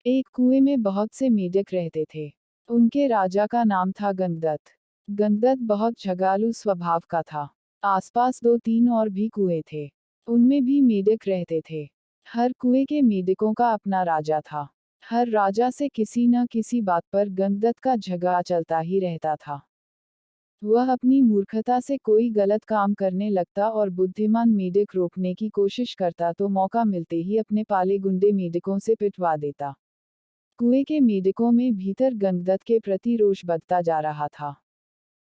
एक कुएं में बहुत से मेढक रहते थे। उनके राजा का नाम था गंगदत्त। गंगदत्त बहुत झगड़ालू स्वभाव का था। आसपास दो तीन और भी कुएं थे। उनमें भी मेढक रहते थे। हर कुएं के मेढकों का अपना राजा था। हर राजा से किसी न किसी बात पर गंगदत्त का झगड़ा चलता ही रहता था। वह अपनी मूर्खता से कोई गलत काम करने लगता और बुद्धिमान मेढक रोकने की कोशिश करता तो मौका मिलते ही अपने पाले गुंडे मेढकों से पिटवा देता। कुएं के मेढकों में भीतर गंगदत्त के प्रति रोष बढ़ता जा रहा था।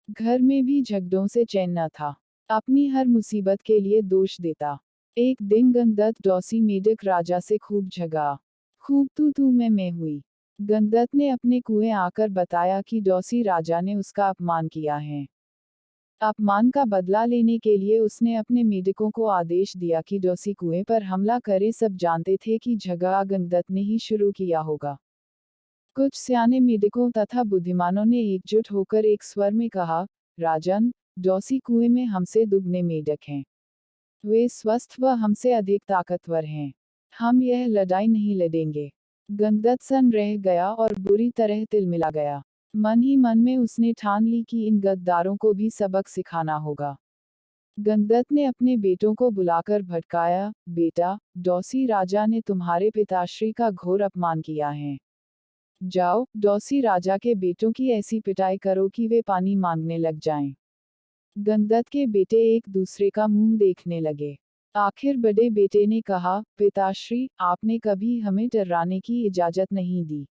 घर में भी झगड़ों से चैन न था। अपनी हर मुसीबत के लिए दोष देता। एक दिन गंगदत्त डौसी मेढक राजा से खूब झगड़ा। खूब तू मैं हुई। गंगदत्त ने अपने कुएं आकर बताया कि डौसी राजा ने उसका अपमान किया है। अपमान का बदला लेने के लिए उसने अपने मेढकों को आदेश दिया कि डौसी कुएं पर हमला करे। सब जानते थे कि झगड़ा गंगदत्त ने ही शुरू किया होगा। कुछ सियाने मेढकों तथा बुद्धिमानों ने एकजुट होकर एक स्वर में कहा, राजन, डौसी कुएं में हमसे दुगने मेढक हैं। वे स्वस्थ व हमसे अधिक ताकतवर हैं। हम यह लड़ाई नहीं लड़ेंगे। गंगदत्त सन रह गया और बुरी तरह तिलमिला गया। मन ही मन में उसने ठान ली कि इन गद्दारों को भी सबक सिखाना होगा। गंगदत्त ने अपने बेटों को बुलाकर भड़काया, बेटा, डौसी राजा ने तुम्हारे पिताश्री का घोर अपमान किया है। जाओ, डौसी राजा के बेटों की ऐसी पिटाई करो कि वे पानी मांगने लग जाएं। गंगदत्त के बेटे एक दूसरे का मुंह देखने लगे। आखिर बड़े बेटे ने कहा, पिताश्री, आपने कभी हमें डराने की इजाजत नहीं दी।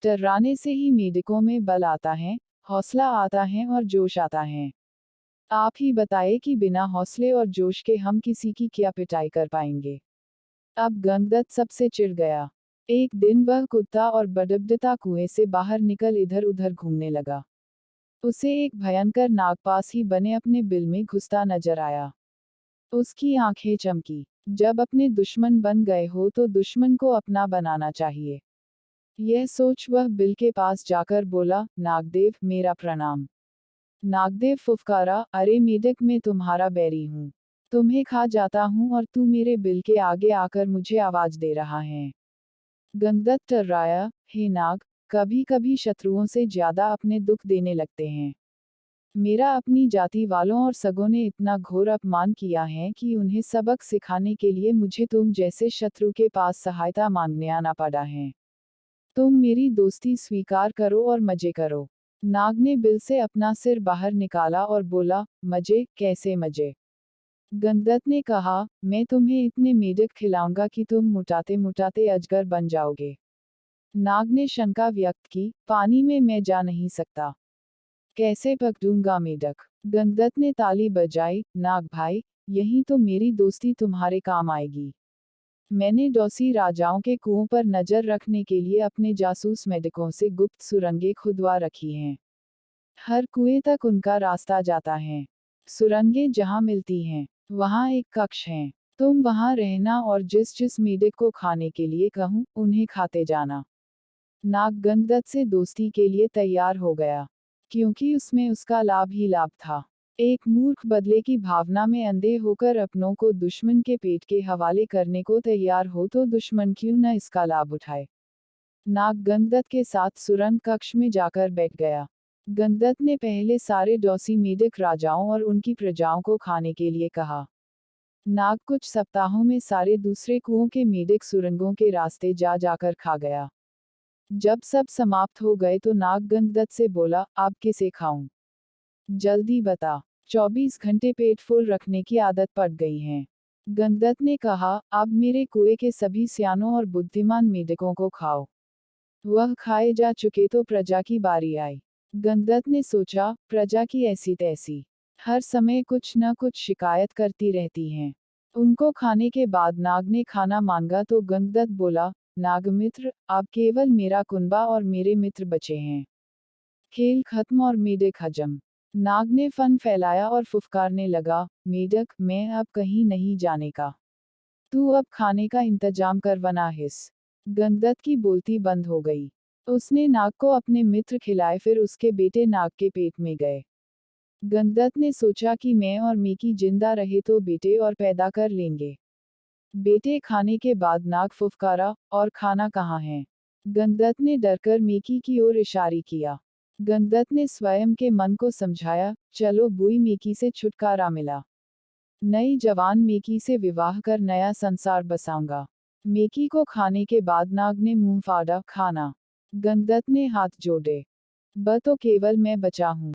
डराने से ही मेढकों में बल आता है, हौसला आता है और जोश आता है। आप ही बताए कि बिना हौसले और जोश के हम किसी की क्या पिटाई कर पाएंगे। अब गंगदत्त सबसे चिढ़ गया। एक दिन वह कुत्ता और बड़बड़ता कुएं से बाहर निकल इधर उधर घूमने लगा। उसे एक भयंकर नाग पास ही बने अपने बिल में घुसता नजर आया। उसकी आंखें चमकी। जब अपने दुश्मन बन गए हो तो दुश्मन को अपना बनाना चाहिए। यह सोच वह बिल के पास जाकर बोला, नागदेव, मेरा प्रणाम। नागदेव फुफकारा, अरे मेढक, मैं तुम्हारा बैरी हूँ। तुम्हें खा जाता हूँ और तू मेरे बिल के आगे आकर मुझे आवाज दे रहा है। गंगदत्त टर्राया, हे नाग, कभी कभी शत्रुओं से ज्यादा अपने दुख देने लगते हैं। मेरा अपनी जाति वालों और सगों ने इतना घोर अपमान किया है कि उन्हें सबक सिखाने के लिए मुझे तुम जैसे शत्रु के पास सहायता मांगने आना पड़ा है। तुम मेरी दोस्ती स्वीकार करो और मजे करो। नाग ने बिल से अपना सिर बाहर निकाला और बोला, मजे, कैसे मजे? गंगदत्त ने कहा, मैं तुम्हें इतने मेढक खिलाऊंगा कि तुम मुटाते मुटाते अजगर बन जाओगे। नाग ने शंका व्यक्त की, पानी में मैं जा नहीं सकता। कैसे पकड़ूंगा मेढक? गंगदत्त ने ताली बजाई, नाग भाई, यही तो मेरी दोस्ती तुम्हारे काम आएगी। मैंने डौसी राजाओं के कुओं पर नजर रखने के लिए अपने जासूस मेढकों से गुप्त सुरंगें खुदवा रखी हैं। हर कुएं तक उनका रास्ता जाता है। सुरंगें जहां मिलती हैं, वहां एक कक्ष है। तुम वहां रहना और जिस जिस मेढक को खाने के लिए कहूं, उन्हें खाते जाना। नाग गंगदत्त से दोस्ती के लिए तैयार हो गया, क्योंकि उसमें उसका लाभ ही लाभ था। एक मूर्ख बदले की भावना में अंधे होकर अपनों को दुश्मन के पेट के हवाले करने को तैयार हो तो दुश्मन क्यों न इसका लाभ उठाए। नाग गंगदत्त के साथ सुरंग कक्ष में जाकर बैठ गया। गंगदत्त ने पहले सारे डौसी मेढक राजाओं और उनकी प्रजाओं को खाने के लिए कहा। नाग कुछ सप्ताहों में सारे दूसरे कुओं के मेढक सुरंगों के रास्ते जा जाकर खा गया। जब सब समाप्त हो गए तो नाग गंगदत्त से बोला, अब किसे खाऊं? जल्दी बता। 24 घंटे पेट फुल रखने की आदत पड़ गई है। गंगदत्त ने कहा, अब मेरे कुएं के सभी सियानों और बुद्धिमान मेढकों को खाओ। वह खाए जा चुके तो प्रजा की बारी आई। गंगदत्त ने सोचा, प्रजा की ऐसी तैसी हर समय कुछ न कुछ शिकायत करती रहती हैं। उनको खाने के बाद नाग ने खाना मांगा तो गंगदत्त बोला, नागमित्र, अब केवल मेरा कुनबा और मेरे मित्र बचे हैं। खेल खत्म और मेढक हजम। नाग ने फन फैलाया और फुफकारने लगा, मेढक, मैं अब कहीं नहीं जाने का। तू अब खाने का इंतजाम कर वरना हिस। गंगदत्त की बोलती बंद हो गई। उसने नाग को अपने मित्र खिलाए, फिर उसके बेटे नाग के पेट में गए। गंगदत्त ने सोचा कि मैं और मेकी जिंदा रहे तो बेटे और पैदा कर लेंगे। बेटे खाने के बाद नाग फुफकारा, और खाना कहाँ है? गंगदत्त ने डरकर मेकी की ओर इशारा किया। गंगदत्त ने स्वयं के मन को समझाया, चलो बुई, मेकी से छुटकारा मिला। नई जवान मेकी से विवाह कर नया संसार बसाऊंगा। मेकी को खाने के बाद नाग ने मुंह फाड़ा, खाना। गंगदत्त ने हाथ जोड़े। ब तो केवल मैं बचा हूँ।